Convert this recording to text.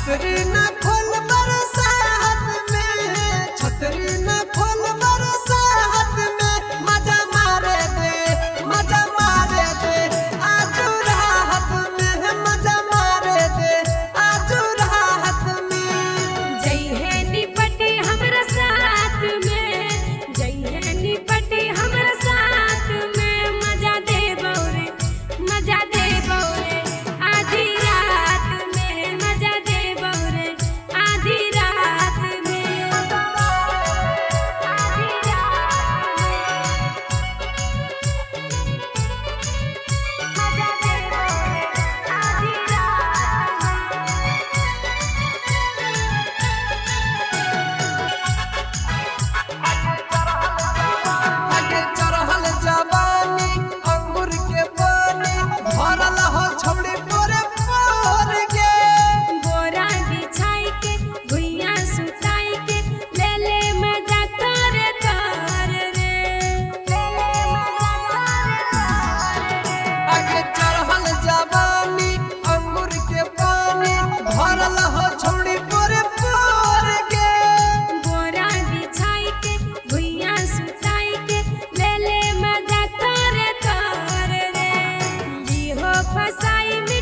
छतरी न खोल बरसात में, छतरी न खोल बरसात में, मजा मारे दे, मजा मारे दे, आज राहत में मजा मारे दे, आज राहत में। जइहे निपटे हमरा साथ में, जइहे निपटे हमरा साथ में, मजा देबो रे, मजा देबो रे, आधी रात में मजा देबो रे, आधी रात में, आधी रात में मजा देबो रे, आधी रात आगे चढ़ल जवानी अंगूर के पानी, भरल हो छौड़ी पोरे पोर के। बोरा बिछाई के भुइयां सुताई के, ले ले मजा कर कर रे, ले ले मजा कर रे। आगे चढ़ल जवानी अंगूर के पानी, भरल हो छौड़ी पोरे पोर के। बोरा बिछाई के भुइयां सुताई के, ले ले मजा कर कर रे। लीहो फसाई में